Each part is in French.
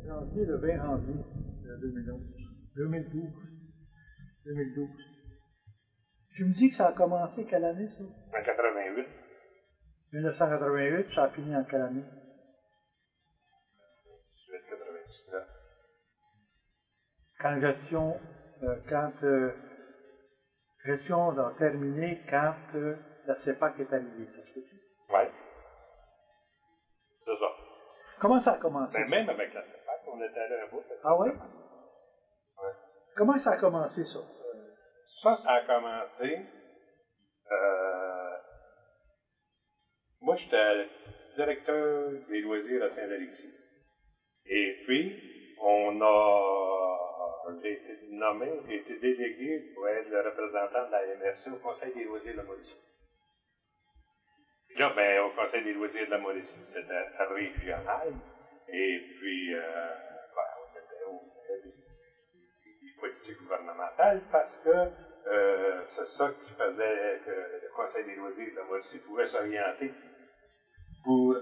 janvier, le 20 janvier 2011. 2012. 2012. Tu me dis que ça a commencé quelle année, ça? En 88. 1988, ça a fini en quelle année? 99. Quand gestion a terminé quand la CEPAC est arrivée, ça se fait-tu? Oui. C'est ça. Comment ça a commencé? Mais même avec la CEPAC, on était allé un bout. Ah oui? Ouais. Comment ça a commencé, ça? Ça a commencé. Moi, j'étais directeur des loisirs à Saint-Alexis. Et puis, j'ai été nommé, j'ai été délégué pour être le représentant de la MRC au Conseil des loisirs de la Mauricie. Puis là, ben, au Conseil des loisirs de la Mauricie, c'était régional. Et puis, on était au des politiques gouvernementales parce que c'est ça qui faisait que le Conseil des loisirs de la Mauricie pouvait s'orienter pour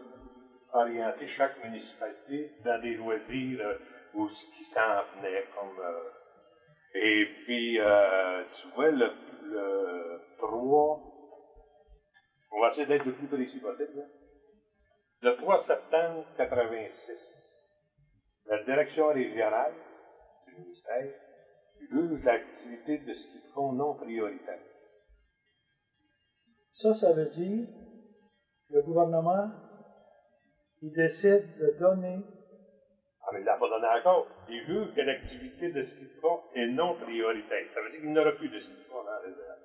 orienter chaque municipalité dans des loisirs où ce qui s'en venait comme. Et puis, tu vois, le 3, on va essayer d'être le plus précis possible, là. Le 3 septembre 86, la direction régionale du ministère juge l'activité de ski de fond non prioritaire. Ça veut dire le gouvernement, il décide de donner. Ah, mais il ne l'a pas donné encore. Il juge que l'activité de ski de fond est non prioritaire. Ça veut dire qu'il n'y aura plus de ski de fond dans la réserve.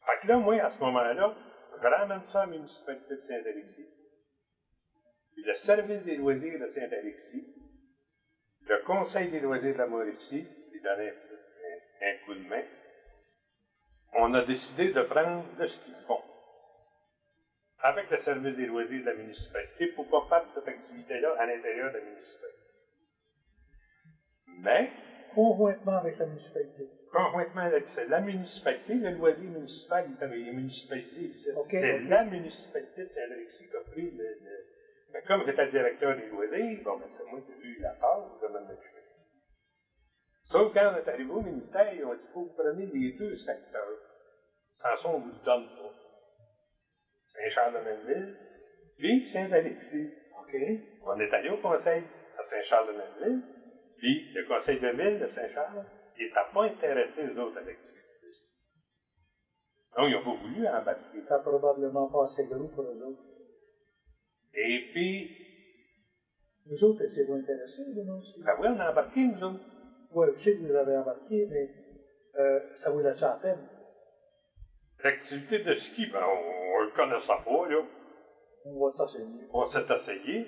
Fait que là, moi, à ce moment-là, je ramène ça à la municipalité de Saint-Alexis. Puis le service des loisirs de Saint-Alexis, le conseil des loisirs de la Mauricie, qui donnait un coup de main, on a décidé de prendre le ski de fond avec le service des loisirs de la municipalité pour ne pas faire cette activité-là à l'intérieur de la municipalité. Mais, Conjointement avec la municipalité. conjointement avec la municipalité, le loisir municipal, il est municipalisé ici. Okay, c'est la municipalité de Saint-Alexis qui a pris mais comme j'étais directeur des loisirs, bon, ben, c'est moi qui ai eu la tâche de m'en occuper. Sauf quand on est arrivé au ministère, ils ont dit, il faut que vous preniez les deux secteurs. Sans ça, on ne vous le donne pas. Saint-Charles-de-Melville, puis Saint-Alexis. OK. On est allé au conseil à Saint-Charles-de-Melville, puis le conseil de ville de Saint-Charles, il n'était pas intéressé aux autres à l'activité de ski. Donc, ils n'ont pas voulu embarquer. Ça n'a probablement pas assez gros pour eux autres. Et puis, nous autres, étiez-vous intéressés, nous aussi? Ben oui, on a embarqué, nous autres. Oui, je sais que vous avez embarqué, mais ça vous l'a-tu à peine? L'activité de ski, ben, on ne le connaissait pas, là. On va s'essayer. On s'est essayé.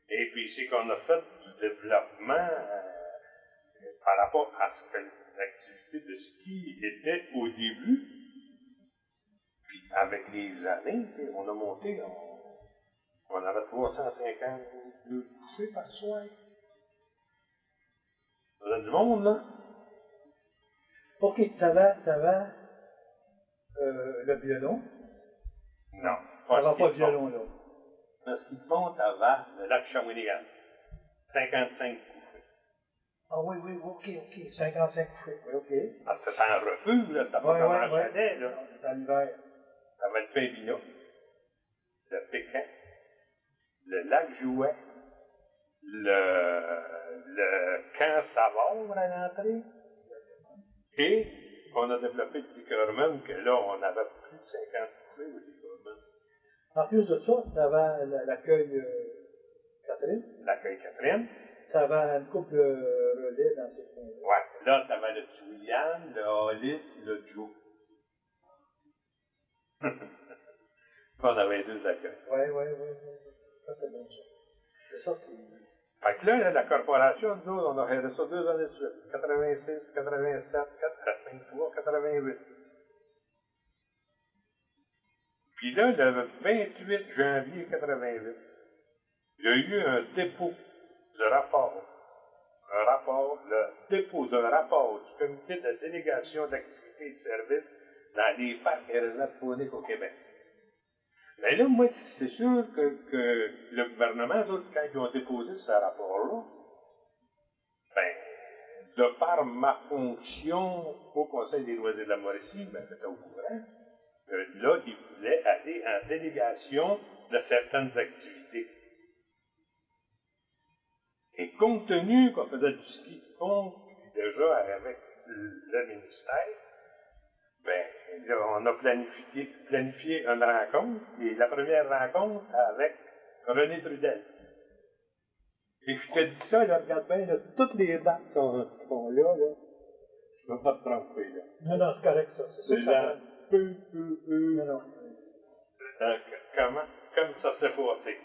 Et puis, c'est qu'on a fait du développement par rapport à ce que l'activité de ski était au début. Puis, avec les années, on a monté, on avait 352 couchés par soir. Ça faisait du monde, là. OK, t'avais le violon. Non. T'avais pas de violon, là. Dans ce qui te font, t'avais le lac Shawinigan. 55 couchés. Ah oui, OK. 55 couchés, oui, OK. Ah, c'était en refuge, là. C'était pas comme en chalet, là. C'était en hiver. T'avais le Pimbina, le Pékin, le lac Jouet, le camp Savard à l'entrée. Et on a développé le Dickerman, que là, on avait plus de 50 couchés au Dickerman. En plus de ça, tu avais l'accueil Catherine. L'accueil Catherine. Tu avais une couple de relais dans ces coins-là. Ouais. Là, tu avais le Julian, le Hollis, le Joe. On avait deux accueils. Oui. Ça, c'est bon, ça. C'est ça qui. Fait que là, la corporation, nous autres, on a fait ça 2 années de suite. 86, 87, 83, 88. Puis là, le 28 janvier 88, il y a eu un dépôt de rapport. Le dépôt d'un rapport du comité de délégation d'activités et de services dans les parcs et réserves fauniques au Québec. Mais là, moi, c'est sûr que le gouvernement, eux autres, quand ils ont déposé ce rapport-là, ben, de par ma fonction au Conseil des loisirs de la Mauricie, ben, j'étais au courant que là, ils voulaient aller en délégation de certaines activités. Et compte tenu qu'on faisait du ski de fond, puis déjà avec le ministère, ben, là, on a planifié une rencontre, et la première rencontre avec René Trudel. Et je te dis ça, là, regarde bien, là, toutes les dates sont là, là. Tu ne vas pas te tromper, là. Non, c'est correct, ça. C'est ça que ça donne. Non. Comme ça s'est passé.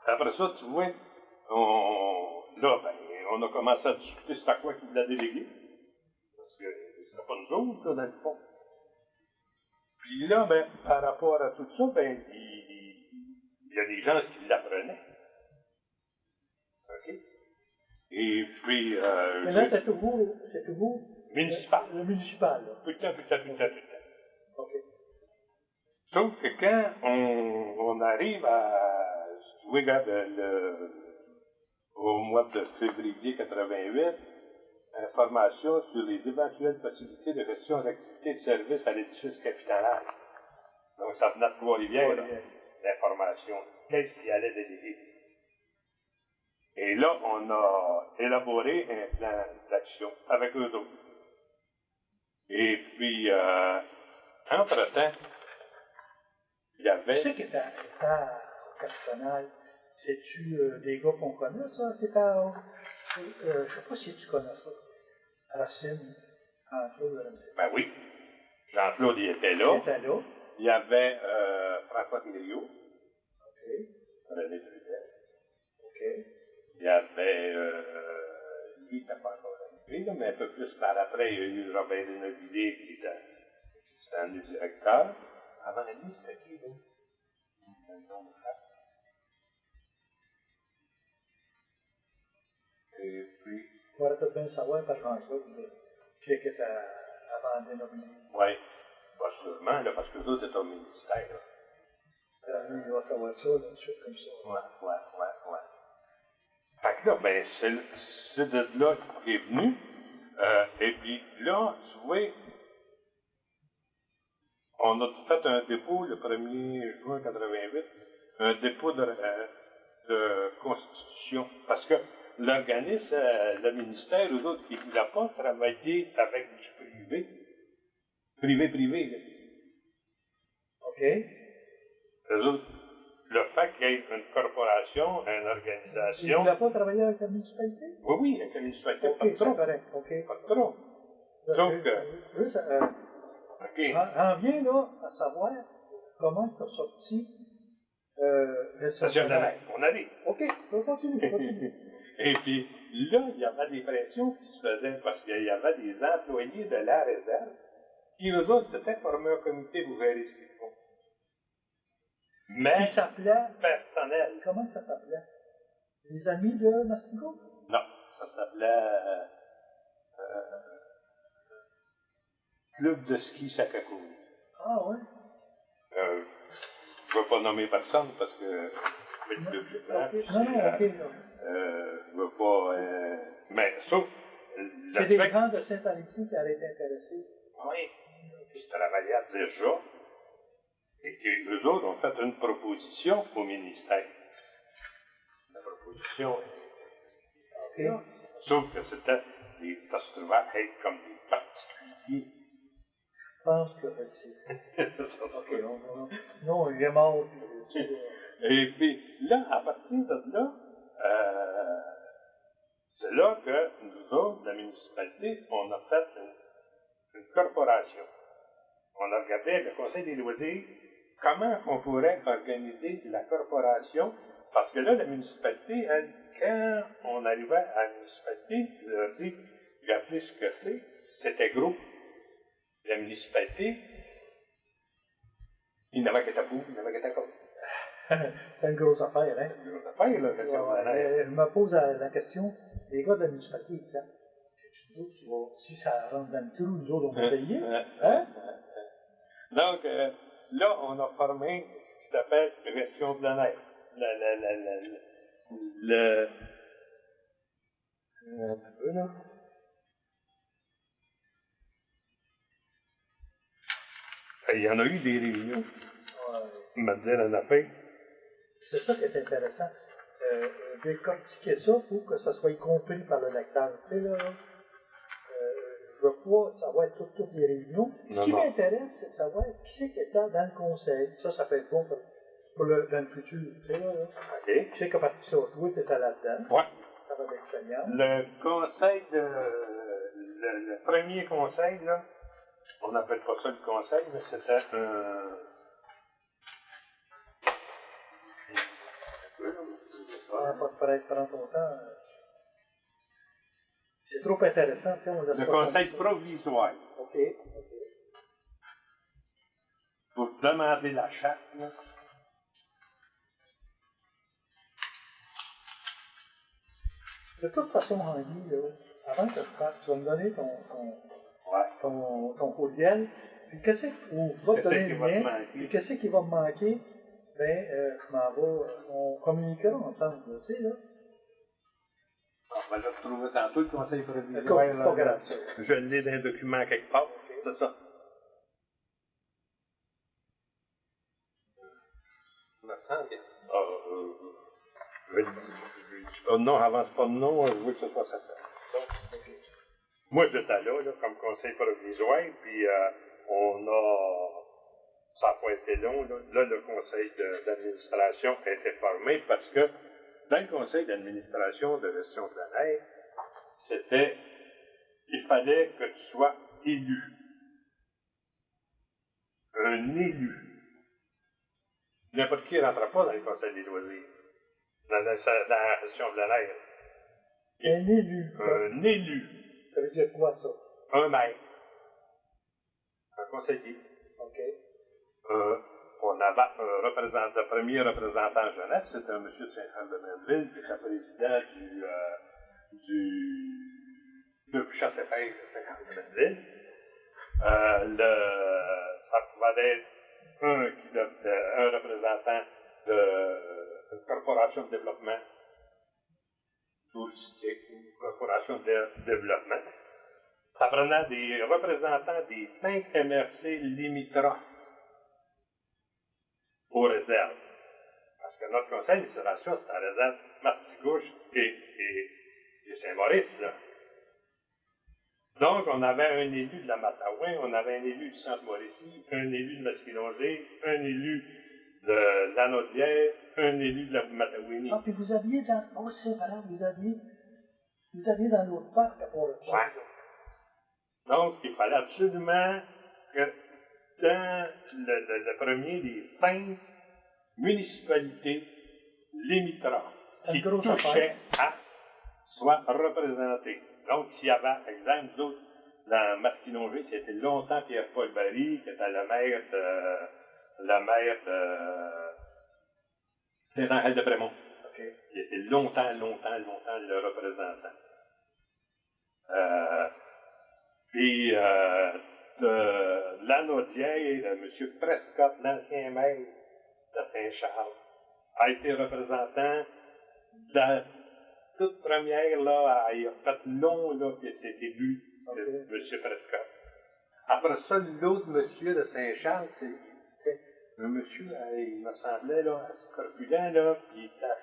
Après ça, tu vois, là, ben, on a commencé à discuter c'est à quoi qu'il voulait déléguer. Parce que c'était pas nous autres, là, dans le fond. Puis là, ben, par rapport à tout ça, ben, il y a des gens qui l'apprenaient. OK? Et puis. Mais là, c'est tout municipal. Le municipal, là. Tout le temps. OK. Sauf que quand on arrive à. Tu vois, regarde, au mois de février 88, information sur les éventuelles possibilités de gestion d'activités de services à l'édifice capitalaire. Donc, ça venait de Trois-Rivières, l'information. Qu'est-ce qui allait déléguer? Et là, on a élaboré un plan d'action avec eux autres. Et puis, entre-temps, il y avait. Tu sais qu'il était au Capitonnal, c'est-tu des gars qu'on connaît, ça, qui étaient je ne sais pas si tu connais ça. Racine, Jean-Claude Racine. Ben oui. Jean-Claude, il était là. Il était là. Il y avait François Thériault. OK. René Trudel. OK. Il y avait, lui, il n'était pas encore arrivé, mais un peu plus par après, il y a eu Robert Denevillers qui était le directeur. Avant lui, c'était qui, là? Le nom de frère. Et puis. Il faudrait peut-être bien savoir par Jean-Claude qui était avant Denevillers. Oui, pas sûrement, là, parce que les autres étaient au ministère. Lui, il va savoir ça, là, tout de suite, comme ça. Ouais. Fait que là, ben, c'est de là qui est venu. Et puis là, tu vois, on a fait un dépôt le 1er juin 88, un dépôt de constitution. Parce que l'organisme, le ministère, eux autres, qui ne voulaient pas travailler avec du privé. Privé. Là. OK. Eux autres, le fait qu'il y ait une corporation, une organisation. Il ne voulait pas travailler avec la municipalité? Oui, avec la municipalité, OK, pas de trop. c'est correct. OK. Pas de trop. Donc, juste, OK. en vient là à savoir comment tu as sorti le Stationnaire. On arrive. OK, continue. Et puis, là, il y avait des pressions qui se faisaient parce qu'il y avait des employés de la réserve qui, eux autres, s'étaient formés un comité pour gérer ce qu'ils font. Mais. Il s'appelait. Personnel. Comment ça s'appelait? Les amis de Mastigo? Non, ça s'appelait. Club de ski Sakakouri. Ah, ouais. Je ne vais pas nommer personne parce que. Non, OK. je ne veux pas. Mais sauf. C'est des gens de Saint-Alexis qui auraient été intéressés. Oui. Qui travaillaient déjà. Et qu'eux autres ont fait une proposition au ministère. La proposition est. OK. Sauf que ça se trouvait à être comme des particuliers. Je pense que c'est. OK. Non, il est mort. Et puis là, à partir de là, c'est là que nous autres, la municipalité, on a fait une corporation. On a regardé avec le Conseil des loisirs comment on pourrait organiser la corporation, parce que là, la municipalité, elle, quand on arrivait à la municipalité, je leur dis, regardez ce que c'était gros. La municipalité, il n'avait qu'à tabou, il n'avait qu'à cause. C'est une grosse affaire, hein? C'est une grosse affaire, là, je me pose la question, les gars de la municipalité, ils disent, si ça rentre dans le trou, nous autres, on va payer. Hein? Donc, là, on a formé ce qui s'appelle gestion de la neige. Un peu, là. Il y en a eu des réunions. Ouais. Me dire en affaire. C'est ça qui est intéressant. Décortiquer ça pour que ça soit compris par le lecteur. Tu sais, là, je veux pas savoir toutes les réunions. Ce qui m'intéresse, c'est de savoir qui c'est qui était dans le conseil. Ça peut être bon pour dans le futur. Tu sais, là. OK. Qui c'est qui a parti ça? Toi, tu étais là-dedans. Ouais. Ça va d'expérience. Le conseil le premier conseil, là, on n'appelle pas ça le conseil, mais c'était un. Pas de presse, prends ton temps. C'est trop intéressant, tu sais, on laisse Le pas conseil tomber. provisoire. OK. Pour demander la charte, là. De toute façon, Henri, là, avant que je parte, tu vas me donner Ouais. ton courriel. Puis qu'est-ce que va te donner le mien. Puis qu'est-ce qui va me manquer? Ben, je m'en vais, on communiquera ensemble, là, tu sais, là. On va le retrouver tantôt, le conseil provisoire. D'accord, pas grave, ça. Je l'ai dans un document quelque part. OK. C'est ça. Me semble bien. Non, avance pas de nom, je veux que ce soit certain. OK. Moi, j'étais là, comme conseil provisoire, puis on a. Ça n'a pas été long, là. Là, le conseil d'administration a été formé parce que dans le conseil d'administration de gestion de la neige, c'était. Il fallait que tu sois élu. Un élu. N'importe qui ne rentre pas dans le conseil des loisirs, dans la gestion de la neige. Un élu. Un élu. Ça veut dire quoi, ça? Un maire. Un conseiller. OK. On avait un représentant, le premier représentant jeunesse, c'était un monsieur de Saint-Charles-de-Mainville, qui était président du club chasse et pêche de Saint-Charles-de-Mainville. Ça pouvait être un représentant d'une corporation de développement touristique, une corporation de développement. Ça prenait des représentants des 5 MRC limitrophes aux réserves. Parce que notre conseil d'administration, c'est la réserve Martigouche et Saint-Maurice, là. Donc, on avait un élu de la Mattawin, on avait un élu du Centre-Mauricie, un élu de Masquinongé, un élu de l'Anaudière, un élu de la Matawini. Ah, puis vous aviez dans. Oh, c'est vrai, vous aviez dans l'autre parc à Port-le-Chaise. Ouais. Donc, il fallait absolument que dans le premier des 5 municipalités limitrophes qui touchaient à soient représentées. Donc, s'il y avait, par exemple, nous autres, dans Masquinongé, c'était longtemps Pierre-Paul Barry, qui était le maire de Saint-Angèle-de-Prémont. Okay. Il était longtemps le représentant. Puis, de l'Anaudière, M. Prescott, l'ancien maire de Saint-Charles, a été représentant de la toute première, là, il a fait long, là, que c'est élu, M. Prescott. Après ça, l'autre monsieur de Saint-Charles, c'était un monsieur, il me semblait, là, assez corpulent, là, puis il était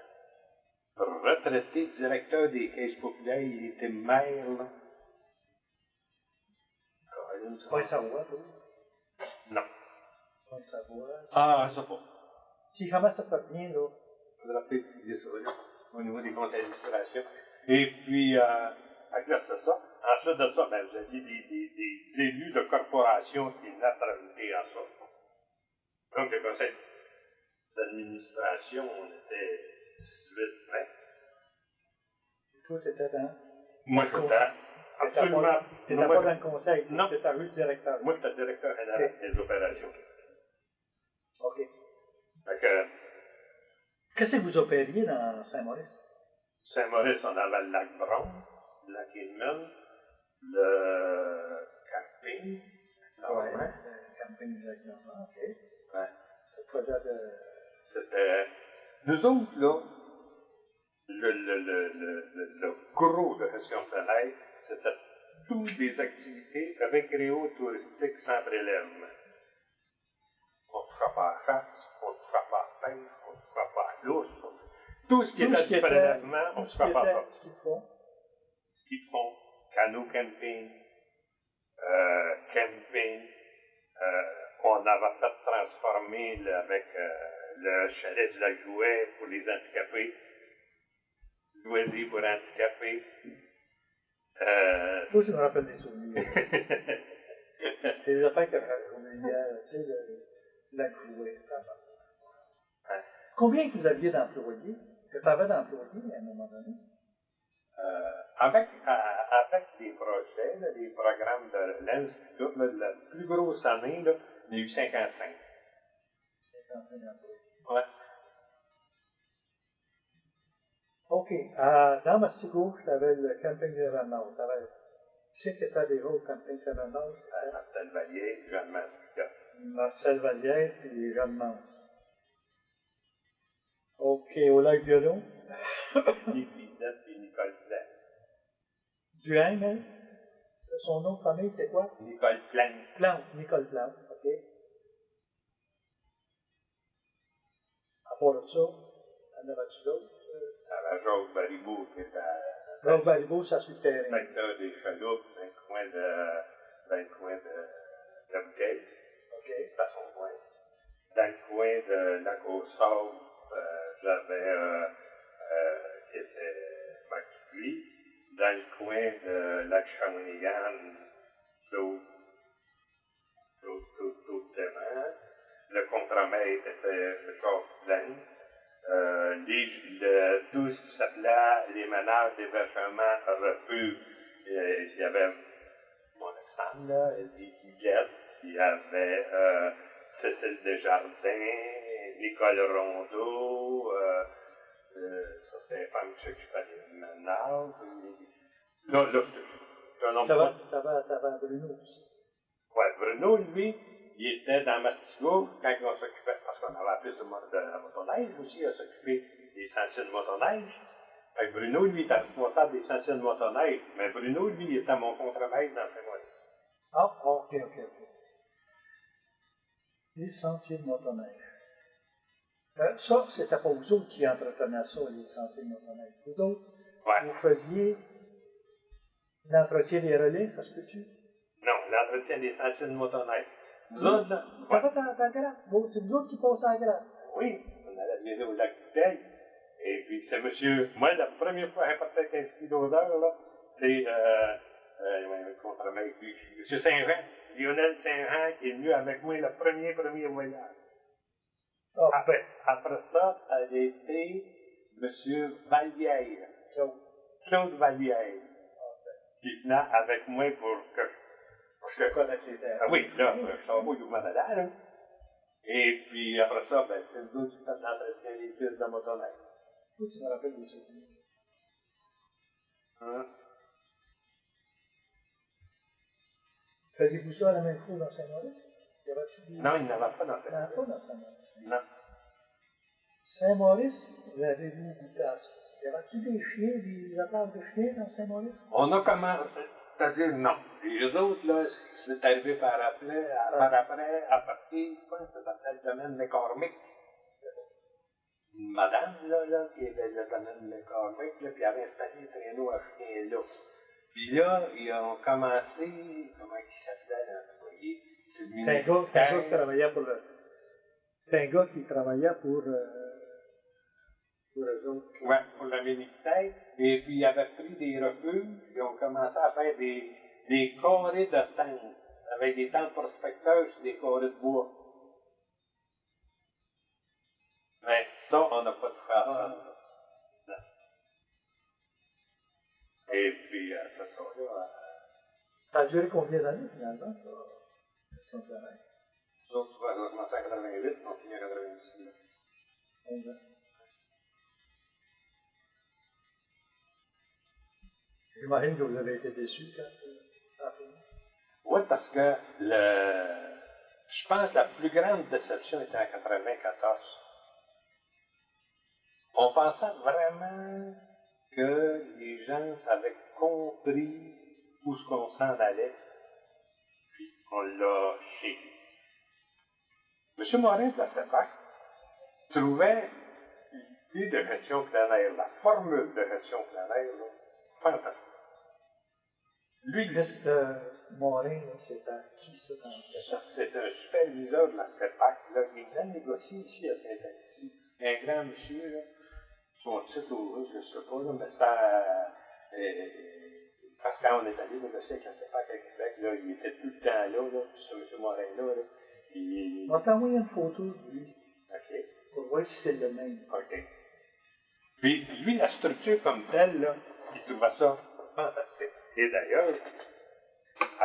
retraité directeur des caisses populaires, il était maire, là. Pas Savoie, toi? Non. Pas Savoie. Ah, ça pas. Si comment ça te vient, là? Il faudra peut-être étudier ça, là, au niveau des conseils d'administration. Et puis, c'est ça. Ensuite de ça, ben, vous aviez des élus de corporations qui venaient se rajouter à ça. Donc, le conseil d'administration, on était 18, 20. Et toi, t'étais dans? Moi, j'étais absolument. T'étais pas dans le conseil? Non. T'étais juste directeur? Moi, j'étais directeur général des opérations. OK. Fait que, qu'est-ce que vous opériez dans Saint-Maurice? Saint-Maurice, on avait le lac Bron, le lac Inman, le camping. Ouais, le camping de lac Normand, OK. Ouais. Le projet de... C'était... Nous autres, là, le gros de Gestion Soleil, c'était toutes des activités récréo-touristiques sans prélèvement. On ne touchait pas à la chasse, on ne touchait pas à la pêche, on ne touchait pas à l'ours. Tout ce qui était du prélèvement, on ne touchait pas à ça. Ski de fond, canot camping, camping. On avait fait transformer avec le chalet du lac Jouet pour les handicapés, loisirs pour handicapés. Moi, je me rappelle des souvenirs. Des affaires que on a hier, tu sais, le lac Jouet. Hein? Combien vous aviez d'employés? Que tu avais d'employés à un moment donné? Avec les projets, là, les programmes de l'ENS, la plus grosse année, là, il y a eu 55. 55 employés. Ouais. OK. Dans Massigo, tu avais le camping de Randall. Tu sais que tu as déjà au camping de Randall? Marcel Vallier, Jeanne Mastica. Marcel Vallier et Jeanne Mance. OK. Au lac Violon? Guy Fizette et Nicole Plante. Duhaime, elle? Son nom de famille, c'est quoi? Nicole Plante. Plante. Nicole Plante. OK. À part de ça, en avais-tu d'autres? À la Jacques Baribot, qui est à... Jacques Baribot, ça suit le terrain. Secteur des Chaloupes, dans le coin de Bouquet. OK. C'est à son coin. Dans le coin de Lac aux Sables, j'avais qui était Maquis. Dans le coin de Lac Shawinigan, Claude Clément. Le contremaître était Jacques Plante. Tout ce qui s'appelait les ménages d'hébergement refuge. Il y avait mon ex-femme, là, Elise Miguel, il y avait Cécile Desjardins, Nicole Rondeau, ça c'était une femme qui s'occupait des ménages. Là, je te nomme T'avais Bruno aussi. Ouais, Bruno, lui, il était dans Mastigo quand on s'occupait, parce qu'on avait plus de motoneige aussi, à s'occuper des sentiers de motoneige. Fait que Bruno, lui, était responsable des sentiers de motoneige, mais Bruno, lui, il était mon contremaître dans Saint-Maurice. Ah, OK. Les sentiers de motoneige. Ça, c'était pas vous autres qui entretenaient ça, les sentiers de motoneige. Vous autres, ouais. Vous faisiez l'entretien des relais, ça se peut-tu? Non, l'entretien des sentiers de motoneige. Nous autres, là. T'as fait ta grappe. C'est vous autres qui passez à la grappe. Oui, on allait venir au lac Bouteille. Et puis, c'est monsieur. Moi, la première fois que j'ai passé 15 kg d'odeur, là, c'est le contremaître, monsieur Saint-Jean, Lionel Saint-Jean, qui est venu avec moi le premier voyage. Oh. Après ça, ça a été monsieur Vallière, Claude Vallière, qui venait avec moi pour que je connaisse les terres. Ah oui, là, je savais pas où m'en allais, là. Et puis après ça, ben, c'est nous qui faisons l'entretien des pistes de motoneige. Tu me rappelles des souvenirs. Faisiez-vous ça à la même chose dans Saint-Maurice? Non, il n'y en avait pas dans Saint-Maurice. Il n'y en a pas dans Saint-Maurice. Non. Saint-Maurice, vous avez-vous goûté à ça? Y avait-tu des chiens, des affaires de chiens dans Saint-Maurice? On a comment. C'est-à-dire, non. Les autres, là, c'est arrivé par après, à partir, comment ça s'appelle, le domaine McCormick. Une madame, là, qui était le domaine McCormick, là, puis elle avait installé un traîneau à chiens là. Puis là, ils ont commencé, comment il s'appelait l'employé? C'est le ministère. C'est un gars qui travaillait pour c'est un gars qui travaillait pour eux autres. Oui, pour le ministère. Et puis, ils avaient pris des refuges, ils ont commencé à faire des carrés de tentes, avec des tentes prospecteurs sur des carrés de bois. Mais ça, on n'a pas touché à ça. Non. Et puis, c'est ça, là. Ça a duré combien d'années, finalement, ça? Ça Ça a commencé en 88, on finit en 99. 11 ans. J'imagine que vous avez été déçus quand ça a fini. Oui, parce que Je pense que la plus grande déception était en 94. On pensait vraiment que les gens avaient compris où ce qu'on s'en allait, puis on l'a chié. M. Morin de la CEPAC trouvait l'idée de gestion plein air, la formule de gestion plein air, là, fantastique. Lui, Morin, c'était qui ça dans la CEPAC? C'est un superviseur de la CEPAC, là, qui vient négocier ici à Saint-Alexis. Un grand monsieur, là, son titre au je ne sais pas, là, mais c'était parce que quand on est allé négocier avec la CEPAC à Québec, là, il était tout le temps là, ce M. Morin-là, là. On va t'envoyer une photo de lui. OK. Pour voir si c'est le même. OK. Puis, lui, la structure comme telle, là, il trouvait ça fantastique. Et d'ailleurs,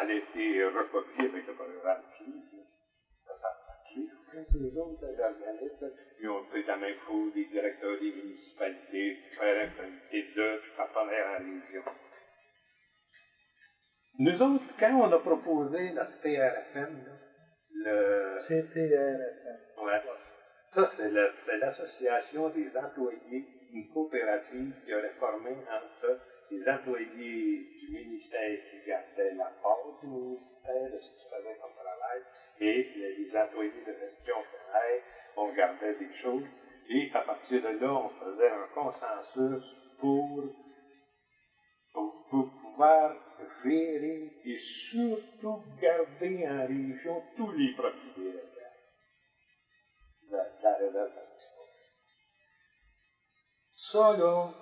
elle a été recopiée avec le programme CLI. Ça marqué. Les autres organismes, ils ont fait la même chose, des directeurs des municipalités, faire un comité de partenaires en région. Nous autres, quand on a proposé la CTRFM, le CTRFM. Ouais. Ça, c'est l'association des employés, une coopérative qui aurait formé entre les employés du ministère qui gardaient la base du ministère de ce qu'ils faisaient comme travail et les employés de gestion de travail, on gardait des choses. Et à partir de là, on faisait un consensus pour pouvoir gérer et surtout garder en région tous les profits des réserves. La réserve participative. Ça, là,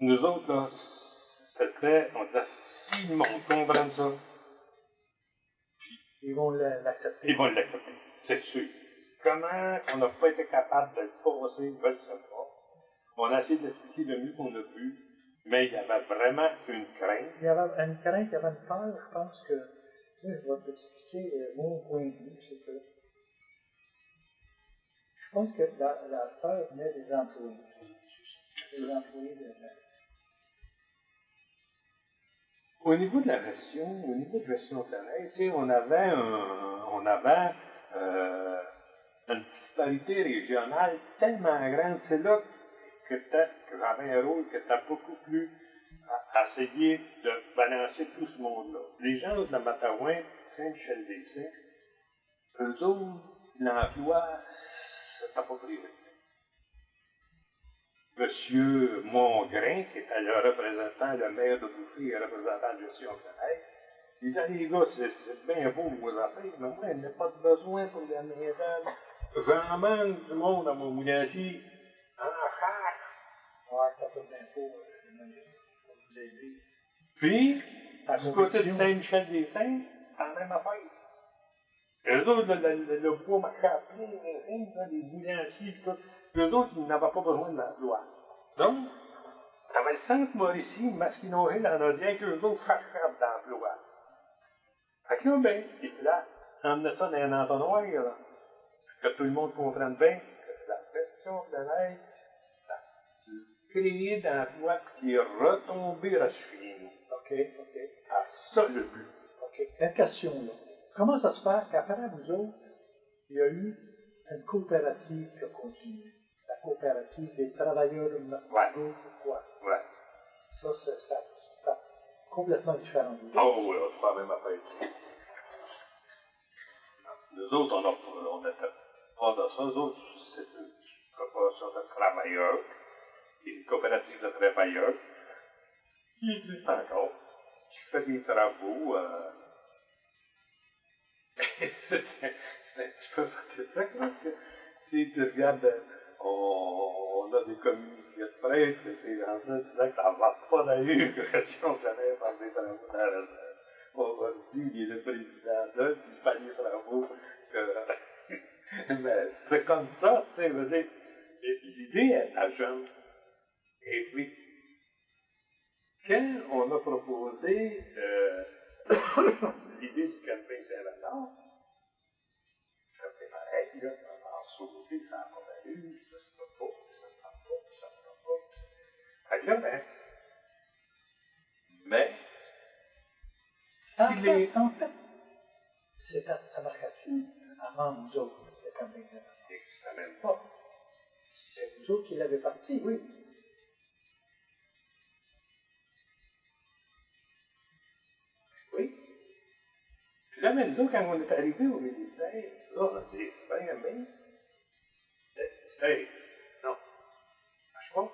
nous autres, là, c'était, on disait, si le monde comprend ça, ils vont l'accepter. Ils vont l'accepter, c'est sûr. Comment on n'a pas été capable de le passer, je ne sais pas. On a essayé d'expliquer le mieux qu'on a pu, mais il y avait vraiment une crainte. Il y avait une crainte, il y avait une peur, je pense que, je vais t'expliquer mon point de vue, c'est que je pense que la peur venait des employés. Les employés de Au niveau de la gestion, de tu sais, on avait une disparité régionale tellement grande. C'est là que j'avais un rôle qui était beaucoup plus à essayer de balancer tout ce monde-là. Les gens de Mattawin, Saint-Michel-des-Saints, eux autres, l'emploi, c'était pas priorité. Monsieur Mongrain, qui était le représentant, le maire de Boucher et représentant de gestion de travail, il disait, les gars, c'est bien beau vos affaires, mais moi, il n'y a pas de besoin pour la main-d'œuvre. J'en manque du monde à mon moulancier. ouais, ça fait bien beau, pour vous aider. Puis, du côté de Saint-Michel-des-Saints, c'est la même affaire. Eux autres, le bois marchait à plein, les moulanciers, tout. Eux autres, ils n'avaient pas besoin de l'emploi. Donc, t'avais le centre Mauricie, Masquinot-Hill, en Audière, qu'eux autres cherchaient d'emploi. Fait que là, ben, et là, emmenait ça dans un entonnoir, là. Que tout le monde comprenne bien que la question de l'aide, c'est créer d'emplois qui est retombé à chez nous. OK. C'est à ça le but. OK. Une question, là. Comment ça se fait qu'après vous autres, il y a eu une coopérative qui a continué? La coopérative des travailleurs de Martineau, pourquoi? Ouais. Ça, c'est complètement différent. Oh, oui, c'est pas la même affaire. Nous autres, on n'était pas dans ça. Nous autres, c'est une corporation de travailleurs, une coopérative de travailleurs, qui existe encore, qui fait des travaux. C'est un petit peu pathétique parce que si tu regardes, on a des communiqués de presse que ces gens-là disaient que ça ne va pas d'allure si on connaît par des travaux dans la réserve. Aujourd'hui, il est le président là, puis il fait des travaux. Mais c'est comme ça, tu sais, je veux dire, l'idée est à jeune. Et puis, quand on a proposé l'idée du camping Saint-Bernard, ça fait pareil, là, ça a sauté, ça n'a pas d'allure, ça ne va pas, ça ne va pas, ça ne va pas. Fait que là, ben, mais, En fait, ça marchait-tu? entre nous autres, le camping de Rama. Ça n'existait même pas. Oh, c'est vous autres qui l'avez parti, oui. Oui. Puis là, même nous, quand on est arrivé au ministère, là, on a dit, ben, mais, hey, non, ça marche pas.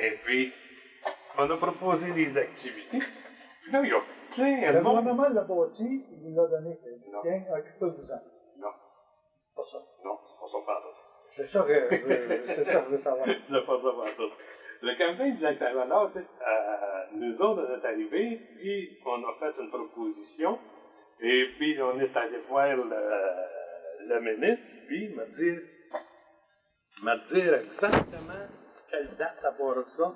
Et puis, on a proposé des activités. Puis là, il y a plein de Le monde. gouvernement l'a bâti, il nous l'a donné. Non. Tiens, occupez-vous-en. Non, Pas ça. non, c'est pas ça pardon. C'est ça que je veux savoir. C'est pas ça pardon. Le campagne du Lac-Saint-Bernard, nous autres, on est arrivés, puis on a fait une proposition, et puis on est allé voir le ministre, puis il m'a dit exactement quelle date à voir ça.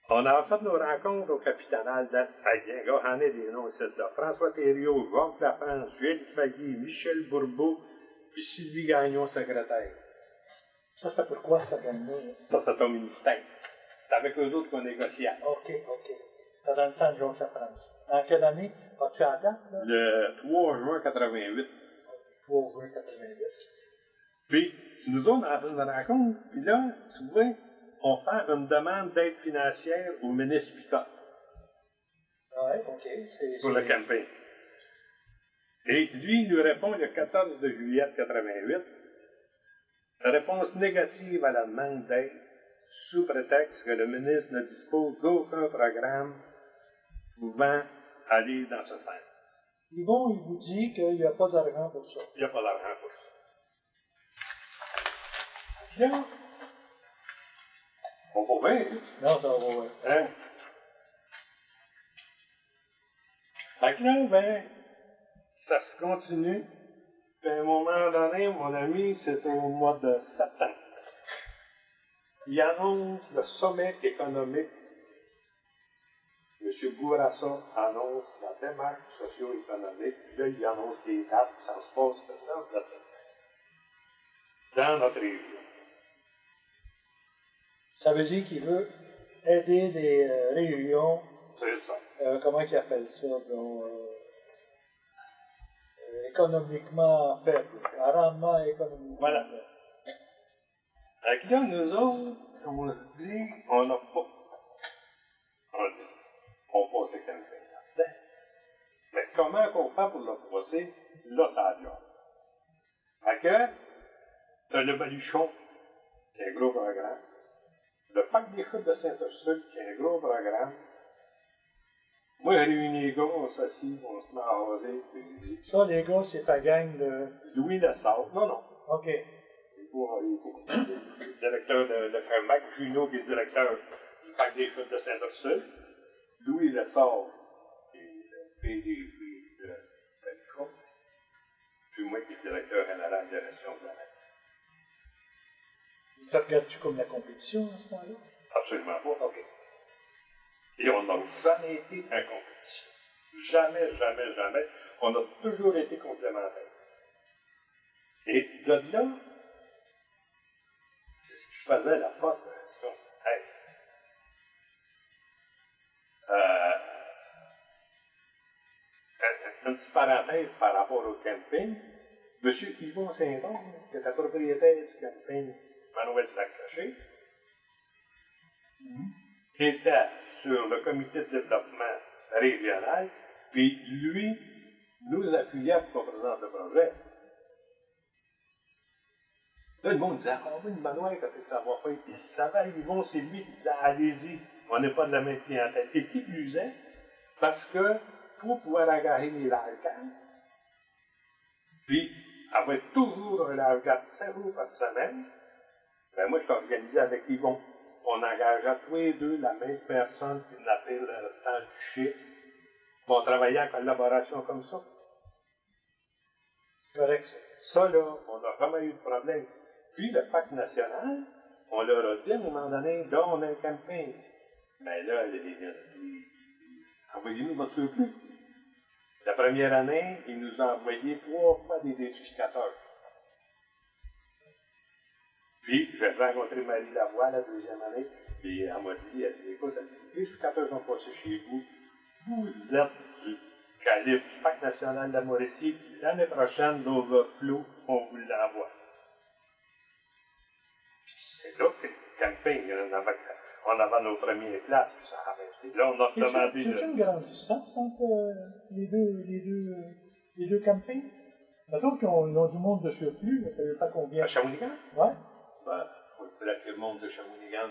On a fait nos rencontres au Capitanal avec un gars, j'en ai des noms ici, là. François Thériault, Jacques Lafrance, Gilles Fagui, Michel Bourbeau, puis Sylvie Gagnon, secrétaire. Ça, c'est pourquoi cette gang-là? Ça, c'est au ministère. C'est avec eux autres qu'on négociait. OK. C'était dans le temps de Jacques France. En quelle année? As-tu la date, là? Le 3 juin 88. 3 juin 88. Puis, nous autres, on a fait une rencontre, puis là, souvent, on fait une demande d'aide financière au ministre Picard Ouais, OK. pour le campagne. Et lui, il nous répond le 14 de juillet 88. Réponse négative à la demande d'aide, sous prétexte que le ministre ne dispose d'aucun programme pouvant aller dans ce sens. Yvon, il vous dit qu'il n'y a pas d'argent pour ça. Il n'y a pas d'argent pour ça. Là, on va bien, Non, ça va, ouais. hein? Fait que là, ben, ça se continue. Puis à un moment donné, mon ami, c'est au mois de septembre. Il annonce le sommet économique. M. Bourassa annonce la démarche socio-économique. Là, il annonce les dates. Ça se passe le 9 de septembre. Dans notre région. Ça veut dire qu'il veut aider des régions, C'est ça. comment il appelle ça, donc, économiquement faibles, à rendement économiquement Voilà. faible. Fait que là, nous autres, on se dit, on n'a pas. On dit, on passe le campagne là-dedans. Mais comment qu'on fait pour le passer? Là, ça vient. Fait que, t'as le Baluchon, qui est un gros programme. Le Parc des Chutes de Saint-Ursule, qui est un gros programme. Moi, j'ai réuni les gars, on s'assit, on se met à raser. Puis, Ça, les gars, c'est ta gang de... Louis Lessard, non. OK. Le directeur de frère Mac Junot, qui est directeur du Parc des Chutes de Saint-Ursule. Louis Lessard, qui est le PDG de Baluchon. Puis moi, qui est directeur général de la gestion de la mer. Tu regardes-tu comme la compétition à ce temps-là? Absolument pas. OK. Et on n'a jamais été en compétition. Jamais. On a toujours été complémentaires. Et de là, c'est ce qui faisait la force de la gestion. Hey. Une petite parenthèse par rapport au camping. M. Yvon Saint-Don, qui était propriétaire du camping Manuel Lac-Caché, était sur le comité de développement régional, puis lui nous appuyait pour qu'on présente le projet. Là, le monde disait, ah oui, Manuel, qu'est-ce que ça va faire? Il savait, Yvon, c'est lui qui disait, allez-y, on n'est pas de la même clientèle. Et qui plus est, parce que pour pouvoir engager les lifeguards, puis avoir toujours un lifeguard 5 jours par semaine, ben moi, je suis organisé avec Yvon. On engageait tous les deux la même personne, puis on appelait le restant du chiffre. On travaillait en collaboration comme ça. Correct. Ça, là, on n'a jamais eu de problème. Puis, le Parc national, on leur a dit à un moment donné, là, on a un camping. Mais là, les gars dit, envoyez-nous votre surplus. La première année, ils nous ont envoyé 3 fois des vérificateurs. Puis, j'ai rencontré Marie Lavoie la deuxième année, puis elle m'a dit, écoute, les vérificateurs sont passés chez vous, vous êtes du calibre du Parc national de la Mauricie, puis l'année prochaine, l'Overflow, on vous l'envoie. C'est là que le camping, on avait nos premières places, puis ça a arrêté. Là, on a demandé... C'est une grande distance entre les deux campings? Mettons qu'ils ont du monde de surplus, ça ne veut pas combien? À Shawinigan? Ouais. Ben, il faudrait que le monde de Shawinigan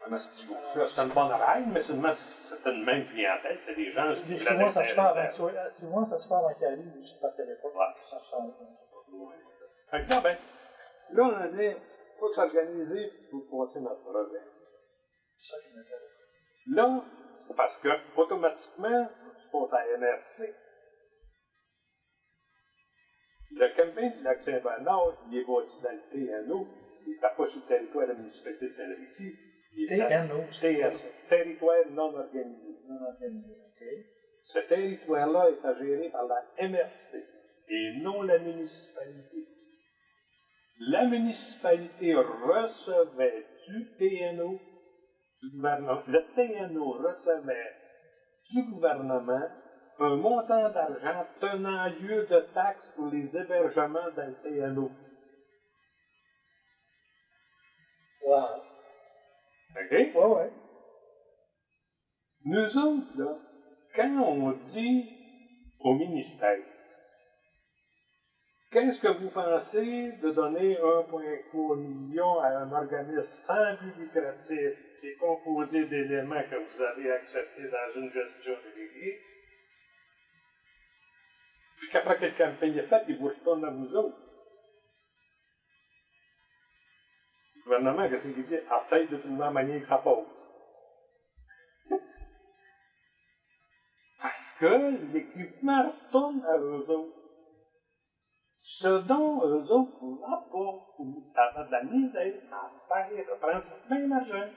c'est une bonne règle, mais seulement c'est une même clientèle, c'est des gens qui souvent, ça se fait en Cali ou c'est par téléphone. Ouais. Ça change. Fait que là, ben, là, on a dit, il faut s'organiser pour passer notre projet. C'est ça qui m'intéresse. Là, parce que, automatiquement, tu passes à MRC. Le camping du lac Saint-Bernard, il est bâti dans le TNO. Il n'est pas sur le territoire de la municipalité de Saint-Laurent. TNO. Territoire non organisé. Non organisé, OK. Ce territoire-là est géré par la MRC et non la municipalité. La municipalité recevait du TNO, du gouvernement. Le TNO recevait du gouvernement un montant d'argent tenant lieu de taxes pour les hébergements dans le TNO. Wow. OK? Ouais. Nous autres, là, quand on dit au ministère, qu'est-ce que vous pensez de donner 1,3 million à un organisme sans but lucratif qui est composé d'éléments que vous avez acceptés dans une gestion déléguée, puis qu'après que le campagne est fait, il vous retourne à vous autres? Le gouvernement, qu'est-ce qu'il dit? Essaye de trouver la manière que ça passe. Parce que l'équipement retourne à eux autres. Ce dont eux autres n'ont pas de la misère à faire, de prendre ce même argent,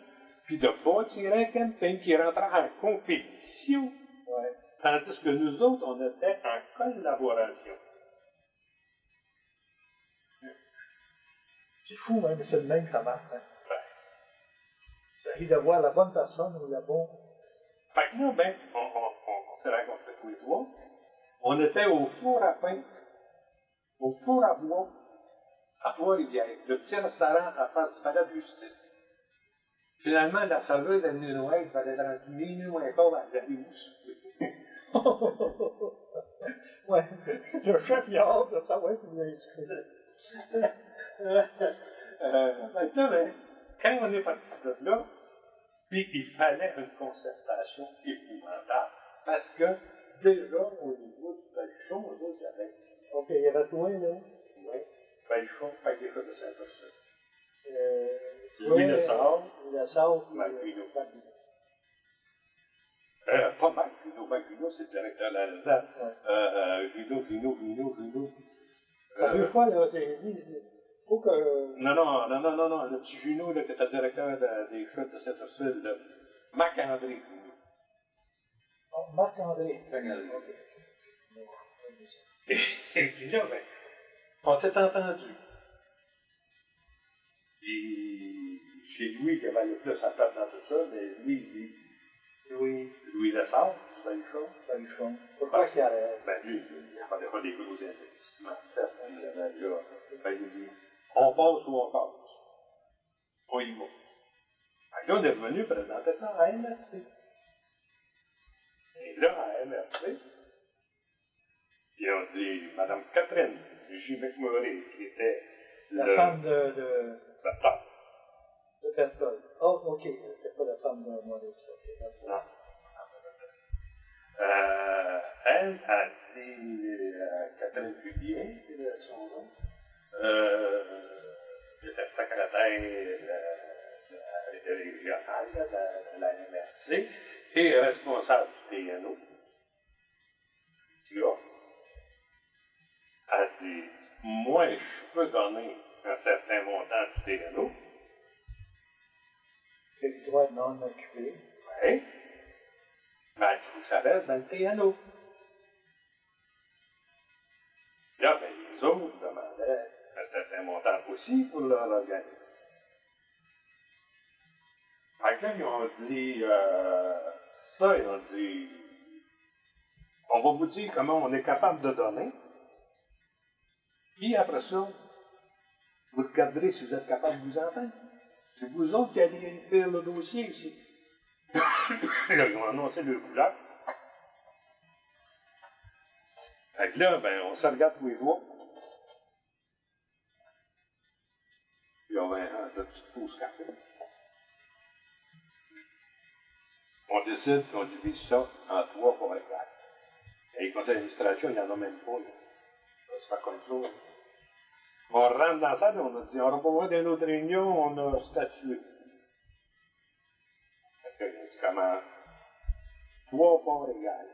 puis de bâtir un camping qui rentre en compétition. Ouais. Tandis que nous autres, on était en collaboration. C'est fou, hein, mais c'est le même que ça marche. Hein. Ben. Il s'agit d'avoir la bonne personne ou la bonne. Fait que là, ben, on s'est rencontrés tous les trois. On était au four à pain, au four à bois, à Trois-Rivières, le petit restaurant à face du palais de justice. Finalement, la serveuse est venue nous il fallait être minuit ou un quart, elle allait où souper. Ouais, le chef, il a hâte de savoir si vous avez souffert. Quand on est parti de là, puis il fallait une concertation épouvantable. Parce que déjà, au niveau du baluchon, on il y avait. OK, il y avait toi, là. Oui, baluchon, pas des choses de Saint-Ursule. Louis Lessard. Lessard. Marc-Vino. Pas Marc-Vino. Marc-Vino, c'est le directeur de la réserve. Vino. Ça veut pas, là, j'ai dit. Faut que. Non. Le petit Juno, là, qui était le directeur des chutes de Saint-Ursule, Marc-André Juno. Oh, Marc-André. OK. Et puis là, ben, on s'est entendu. Puis, c'est Louis qui avait le plus à faire dans tout ça, mais lui, il dit Louis Lessard, du Baluchon. Pourquoi qu'il y a. Ben, lui, il n'avait pas des gros investissements à faire. Il avait là, ben, il dit on passe ou on passe. On y va. Fait que là, on est revenu présenter ça à MRC. Et là, à MRC, ils ont dit Mme Catherine J. McMurray, qui était la femme de la femme. De Berthold. Oh, OK. C'est pas la femme de Maurice. Non. Elle a dit Catherine Fubier, c'est son nom. Qui était secrétaire régionale de la MRC et responsable du TNO. Tu vois? Elle dit moi, je peux donner un certain montant du TNO. Territoire non occupé. Oui. Mais il faut que ça reste dans le TNO. Là, ben, les autres demandaient un certain montant aussi pour leur organisme. Fait que là, ils ont dit ça, ils ont dit on va vous dire comment on est capable de donner, puis après ça, vous regarderez si vous êtes capable de vous entendre. C'est vous autres qui allez faire le dossier ici. Là, ils ont annoncé leur couleur. Fait que là, ben, on se regarde tous les jours. Puis on va une petite pause café. On décide qu'on divise ça en 3 pour être clair. Et les conseils d'administration, il n'y en a même pas. Là. Ça se fait comme ça. On rentre dans ça, et on a dit, on n'aura pas besoin d'une autre réunion, on a statué. Fait que c'est comment 3 parts égales.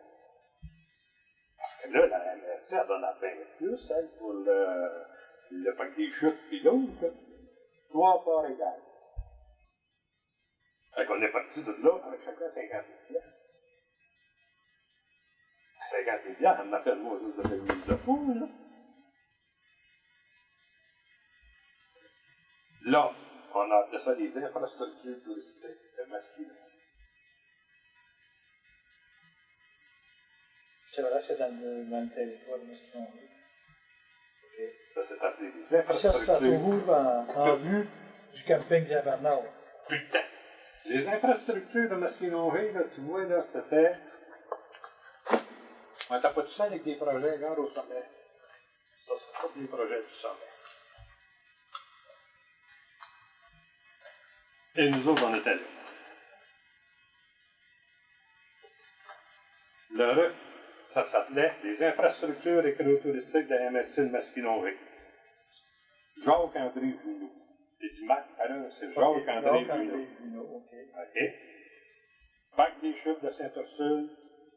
Parce que là, la MRC, elle donne à 20 plus, elle, pour le paquet des chutes et l'autre. 3 parts égales. Fait qu'on est parti de là avec chacun 50 000 piastres. 50 000 piastres, on appelle moi juste de l'église de fou, là. Là, on a appelé ça les infrastructures touristiques de Masquina. C'est vrai, c'est dans le territoire de Masquina. Okay. Ça, c'est appelé les infrastructures. Ça trouve en vue du camping Javernau. Putain! Les infrastructures de Masquinongé, là, tu vois, là, c'était. On n'était pas tout seul avec des projets, regarde au sommet. Ça, c'est pas des projets du sommet. Et nous autres, on était là. Le ça s'appelait les infrastructures écotouristiques de la MSC de Masquinongé. Jacques-André Junot. C'est du Mac, alors c'est Jacques-André Junot. OK. Parc des Chutes de Saint-Ursule,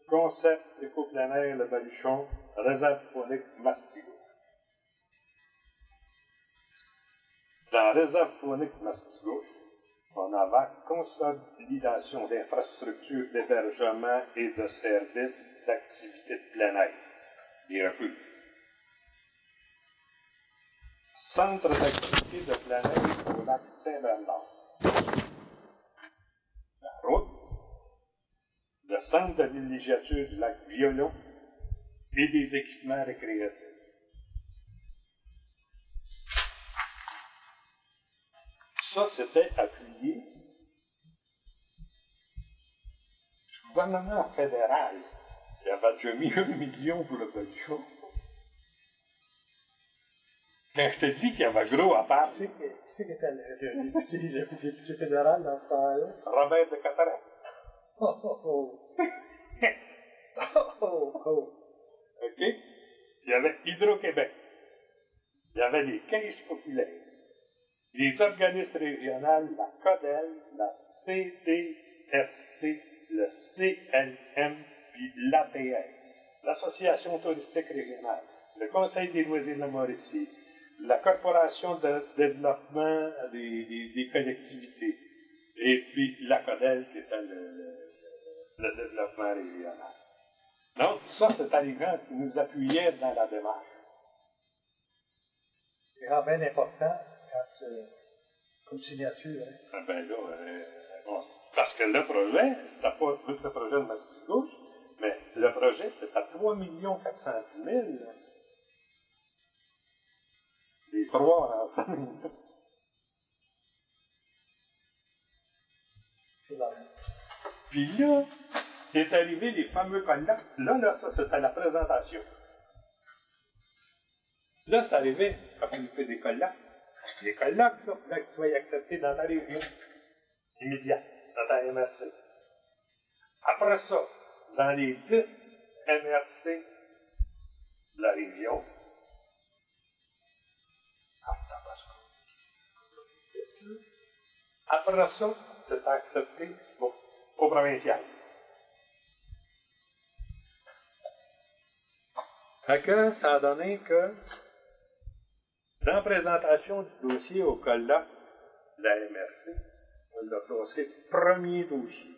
concept éco-plein air Le Baluchon, réserve faunique Mastigouche. Dans la réserve faunique Mastigouche, on avait consolidation d'infrastructures d'hébergement et de services d'activités de plein air. Les refuges. Centre d'activité de plein air au lac Saint-Bernard. La route. Le centre de villégiature du lac Violon et des équipements récréatifs. Ça, c'était appuyé du gouvernement fédéral qui avait déjà mis 1 million pour le Baluchon. Quand je te dis qu'il y avait gros à part, Qui c'est qui était le député fédéral dans ce temps-là? Robert de Cataract. Oh, oh, oh. Oh, oh. OK? Il y avait Hydro-Québec. Il y avait les caisses populaires. Les organismes régionaux, la CODEL, la CDSC, le CLM, puis l'APR, l'Association touristique régionale, le Conseil des loisirs de la Mauricie, la Corporation de développement des collectivités, et puis la CODEL, qui était le développement régional. Donc, ça, c'est les gens qui nous appuyaient dans la démarche. C'est vraiment bien important quand, comme signature. Hein. Ah ben là, bon, parce que le projet, c'était pas juste le projet de Mastigouche, mais le projet, c'était à 3 410 000. Là. Les 3 ensemble. Puis là, est arrivé les fameux colloques. Là, ça, c'était la présentation. Là, c'est arrivé quand on fait des colloques. Les colloques, là, que tu vas y accepter dans ta région. Immédiat, dans ta MRC. Après ça, dans les 10 MRC de la région, après ça, c'est accepté au provincial. Fait que ça a donné que dans la présentation du dossier au colloque de la MRC, on l'a placé premier dossier.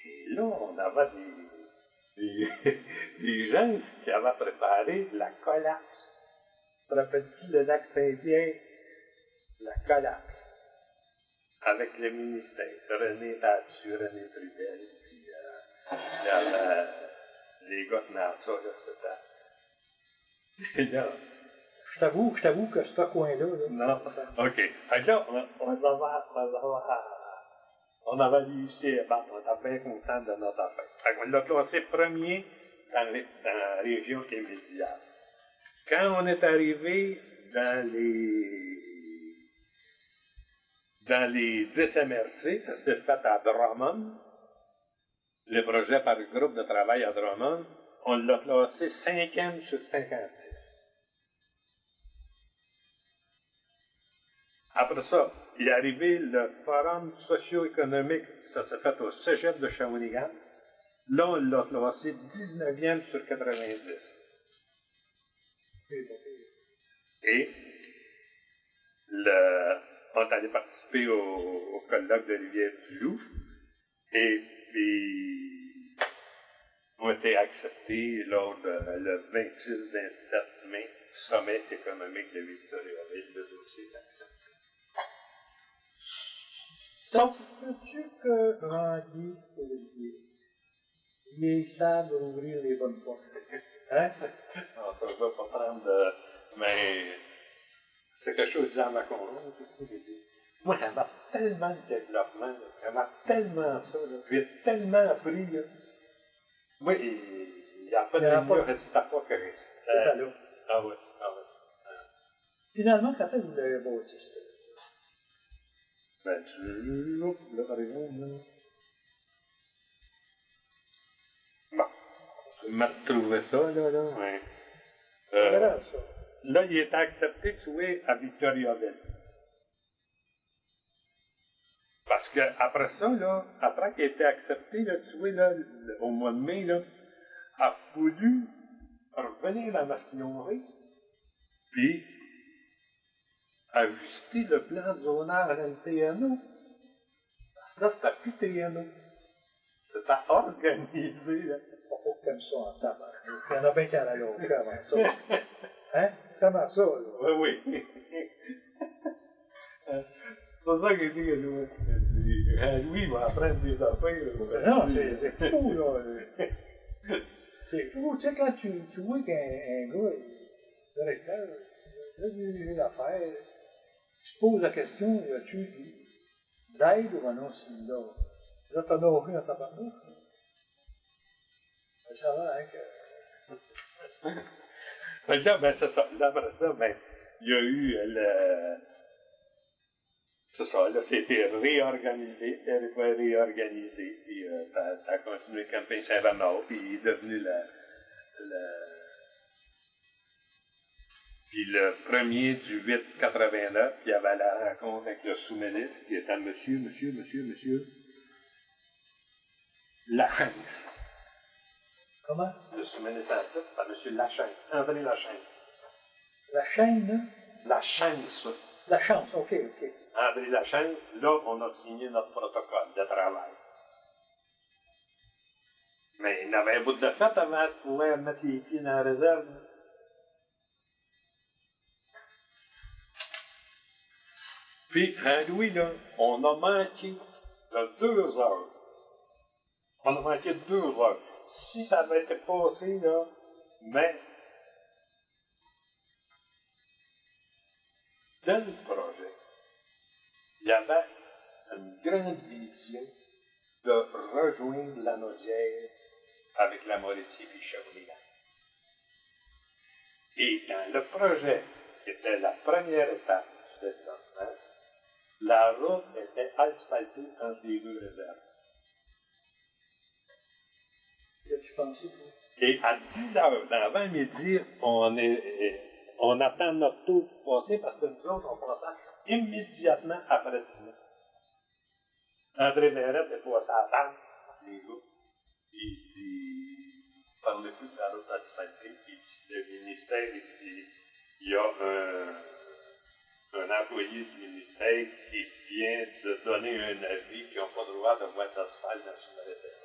Et là, on avait des gens qui avaient préparé la collapse. Te rappelles-tu le lac Saint-Pierre? La collapse. avec le ministère. René Battu, René Trudel, puis les gars de NASA, là, c'était... là, je t'avoue que ce coin-là... Là, non, OK. Fait là, on avait réussi à battre, on était bien content de notre affaire. Fait qu'on l'a classé premier dans la région immédiate. Quand on est arrivé dans les 10 MRC, ça s'est fait à Drummond, le projet par le groupe de travail à Drummond, on l'a classé 5e sur 56. Après ça, il est arrivé le forum socio-économique, ça s'est fait au cégep de Shawinigan. Là, on l'a classé 19e sur 90. Et on est allé participer au colloque de Rivière-du-Loup. Et puis, on a été acceptés lors le 26-27 mai, sommet économique de Victoriaville. Le dossier est accepté. Penses-tu que Randy Olivier, ils savent ouvrir les bonnes portes? Hein? Non, ça ne va pas prendre mais c'est quelque chose que Jean Macron aussi me dit. Moi, j'aime tellement le développement, j'aime tellement ça, là. J'ai tellement appris. Là. Oui, il n'y a pas de meilleur résultat que c'est là. Ah oui. Finalement, quand est-ce que vous l'avez bâti, ça? Ben, là, par exemple, là. Bon, je vais me trouver ça, là. Ouais. Ça. Là, il était accepté, tu vois, à Victoriaville. Parce qu'après ça, là, après qu'il ait été accepté, là, tu vois, là, au mois de mai, là, a voulu revenir à Masquinonnerie, puis ajuster le plan de zonage dans le TNO. Parce que là, c'était plus TNO. C'était organisé, là. Pas comme ça en tabac. Il y en a bien qui en avaient aucun avant ça. Hein? Comment ça, là? Oui. C'est ça qu'il dit que nous. Lui, il va apprendre des affaires. Non, c'est fou, là. C'est fou. Tu sais, quand tu vois qu'un gars est directeur, là, il a l'affaire, tu te poses la question, as-tu d'aide ou non, s'il l'a? Là, t'en as aucun en tabarnak. Mais ça va, hein, que... Là, ben, c'est ça. Là, après ça, ben, il y a eu c'est ça, là, c'était réorganisé, puis ça a continué Campagne Saint-Bernard, puis il est devenu puis le premier du 8-89, il y avait la rencontre avec le sous-ministre, qui était monsieur Lachance. Comment? Le sous-ministre en titre, c'était monsieur Lachance, André Lachance. La chaîne, là? Lachance. La chance, ok. André Lachance, là, on a signé notre protocole de travail. Mais il avait un bout de fête avant de pouvoir mettre les pieds dans la réserve. Puis, Louis, là, on a manqué de 2 heures. On a manqué de 2 heures. Si ça avait été passé, là, mais dans le projet, il y avait une grande vision de rejoindre la Naudière avec la Mauricie et Shawinigan. Et dans le projet, qui était la première étape du développement, la route était asphaltée entre les 2 réserves. Qu'as-tu pensé, toi? Et à 10 heures, dans 20 midi, on attend notre tour pour passer parce que nous autres, on passait immédiatement après dîner. André Verrette est passé à la table, les gars. Il dit, parlez plus de la route asphaltée. Il dit, le ministère, il dit, il y a un employé du ministère qui vient de donner un avis qui n'ont pas le droit de voir d'asphalte dans une réserve.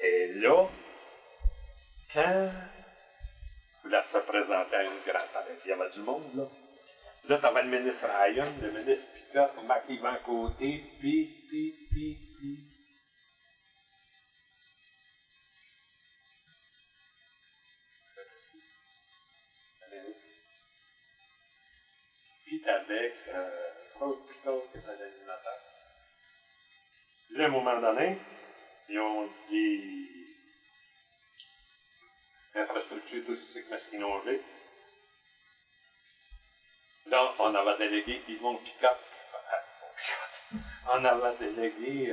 Et là, quand là, se présentait à une grande arrêt, il y avait du monde, là. Là, tu avais le ministre Ryan, le ministre Picotte, Mac Yvan Côté, puis. Puis avec Claude Picotte qui était l'animateur. Puis là, à un moment donné, ils ont dit infrastructure touristique masquinongée. Là, on avait délégué Yvon Picotte. On avait délégué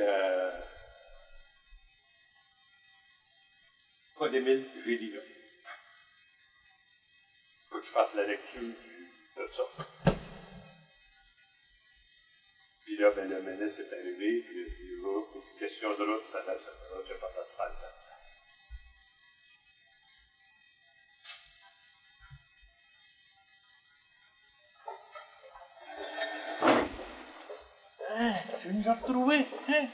Paul-Émile Gélinas. Il faut que je fasse la lecture de ça. Puis là, ben, le ministre est arrivé, puis il a dit, oh, c'est question de route, ça laisse la route, j'ai pas d'asphalte. Hein, tu nous as retrouvés, hein?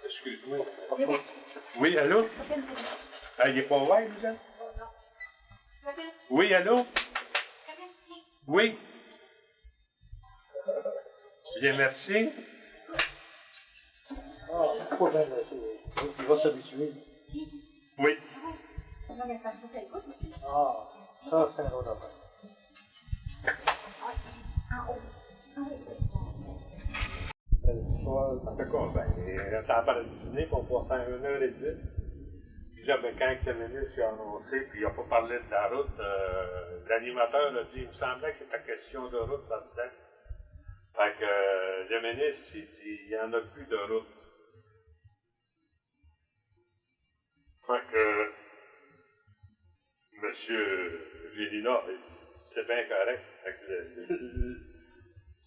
Excuse-moi. Oui, allô? Ah, il n'est pas ouvert, vous êtes? Oui, allô? Oui. Bien, merci. Ah, pas bien laissé. Il va s'habituer. Oui. Ah, ça, c'est un autre affaire. En tout cas, ben, t'as pas le dîner pour passer 1h10. Puis là, ben, quand le ministre a annoncé, puis il n'a pas parlé de la route, l'animateur a dit, il me semblait qu'il était question de route là-dedans. Fait que le ministre, il dit, il n'y en a plus de route. Fait que M. Gélinas, c'est bien correct. Fait que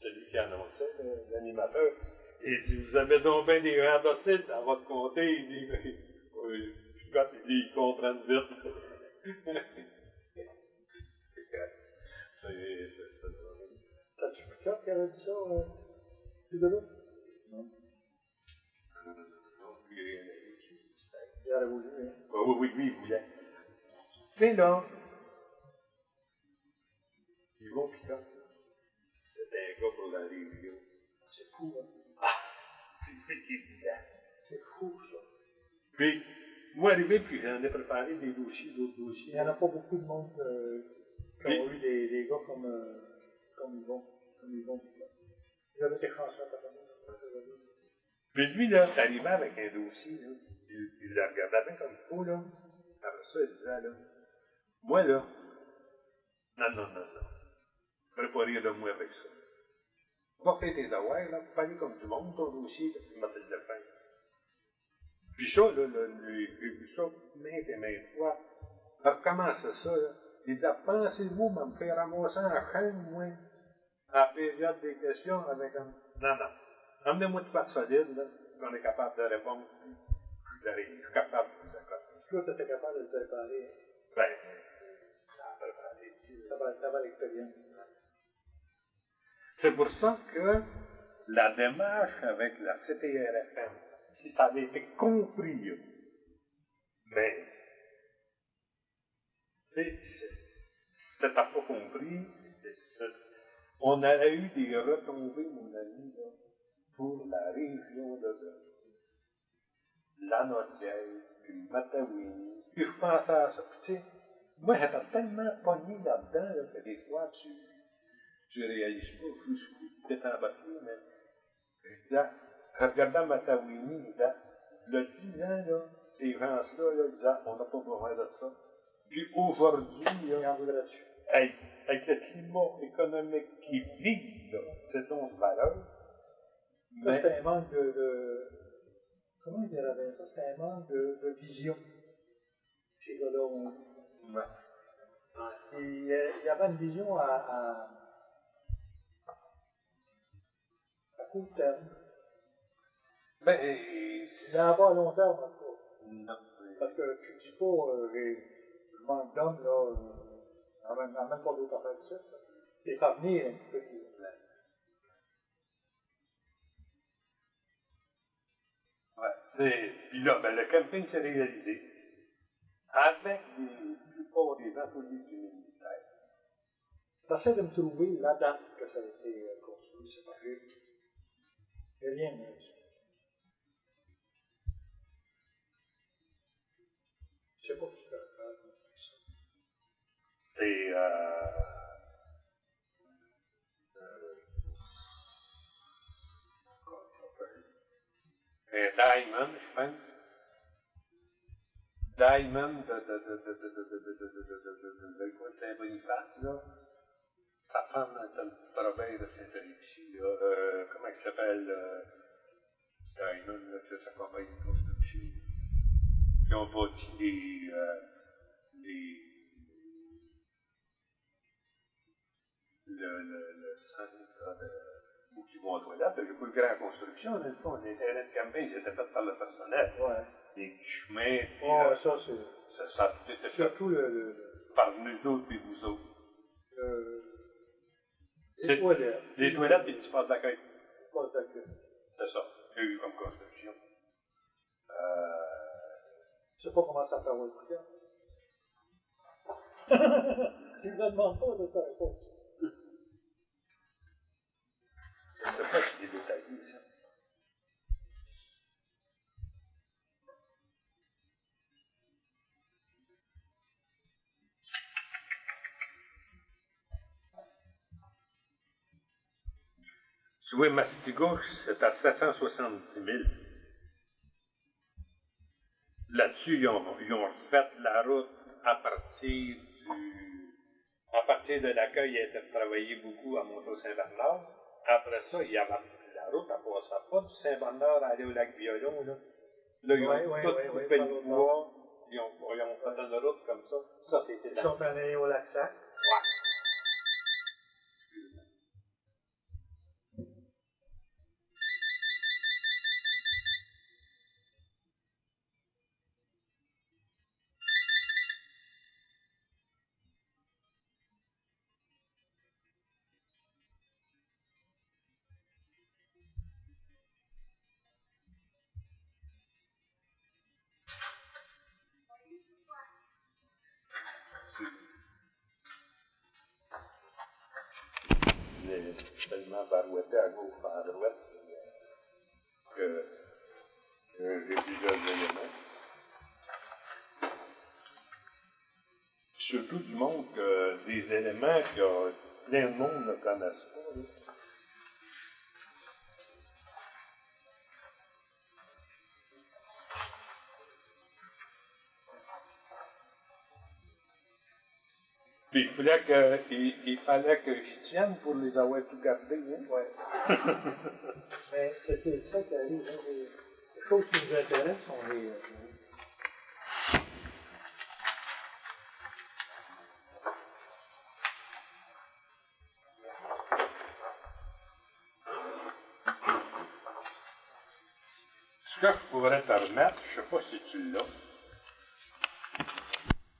celui qui annonçait, l'animateur, il dit, vous avez donc bien des grands dociles dans votre comté. Il dit, oui, ils comprennent vite. C'est drôle. T'as-tu Picotte qui avait dit ça, plus de l'autre? Non. Non, lui, Il aurait voulu, hein? oui, lui, il voulait. Tu sais, là, Yvon Picotte, c'était un gars pour la réunion. C'est fou, hein? Ah, c'est lui qui voulait. C'est fou, ça. Puis, moi, arrivé, puis j'en ai préparé des dossiers, d'autres dossiers. Il n'y en a pas beaucoup de monde qui ont eu des gars comme Yvon Picotte. Ils avaient été chanceux à ta famille. Puis lui, là, t'arrivais avec un dossier, là, il le regardait bien comme il faut, là. Après ça, il disait, là, moi, là, non. Préparez de moi avec ça. Va faire tes devoirs, là, parler comme du monde, ton dossier, puis mettre le fin. Puis ça, là, j'ai vu ça maintes et maintes fois. Alors, comment c'est ça, là? Il dit, pensez-vous me faire ramasser en chaîne, moi, à la période des questions avec un. Non. Emmenez-moi de quoi de solide, là, qu'on est capable de répondre, puis je suis capable de vous accorder. Toi, tu étais capable de te préparer. Ben, T'avais l'expérience. c'est pour ça que la démarche avec la CTRFM, si ça avait été compris, là, mais, c'est pas compris, on aurait eu des retombées, mon ami, là, pour la région de la Nodière, puis Matawini, puis je pensais à ça, puis tu sais, moi j'étais tellement pogné là-dedans là, que des fois tu réalises pas jusqu'où tu es embarqué, mais je disais, regardant Matawini, il disait, le 10 ans, là, ces gens-là, là, ils disaient, on n'a pas besoin de ça. Puis aujourd'hui, là, hey, avec le climat économique qui vit, là, c'est donc valeur. Ça, c'était un manque comment il dirait ça? C'était un manque de vision. Ces gars-là ont. Ouais. Il y avait une vision à court terme. Ben, Il n'y en a pas à long terme, en tout cas. non. Parce que tu ne dis pas, je manque d'hommes, là, n'amène pas d'autres affaires que ça. Et pas venir un petit peu plus. Ouais, puis là, ben, le camping s'est réalisé avec la plupart des employés du ministère. J'essaie de me trouver la date que ça a été construit, c'est pas vrai. Il n'y a rien là-dessus. Je ne sais pas qui a construit ça. C'est Diamond, je pense. Diamond de Saint-Boniface, là. Sa femme est un petit travail de Saint-Alexis, là. Comment il s'appelle? Diamond, là, c'est sa compagnie de construction. Ils ont bâti le centre de Bouquimont toilette. J'ai pas eu grande construction, dans le fond. Les terrains de camping, c'était fait par le personnel. Ouais. Les chemins. Oh, ça, c'est. Ça a tout été fait. Surtout par nous autres et vous autres. Les toilettes. Les toilettes et les petits passes d'accueil. Passes d'accueil. C'est ça. Il y a eu comme construction. Je sais pas comment ça va coûter. Si vous ne demandez pas, je ne savais pas. Je ne sais pas si c'est détaillé, ça. Tu vois, Mastigouche, c'est à 770 000. Là-dessus, ils ont refait la route à partir de l'accueil. Il a été travaillé beaucoup à Montaut-Saint-Bernard. Après ça, il y avait la route à passer pas du Saint-Bernard à aller au lac Violon. Là, ils ont tout coupé le bois. Ils ont fait une route comme ça. Ça, c'était Ils sont allés au lac Sac. Ouais. Il est tellement barouetté à gauche et à droite que j'ai plusieurs éléments. Surtout du monde des éléments que plein de monde ne connaissent pas. Là. Puis il fallait que je tienne pour les avoir tout gardés. Hein? Ouais. Mais c'était ça qui arrive. Hein, les choses qui nous intéressent sont les. Ce que je pourrais te remettre, je ne sais pas si tu l'as.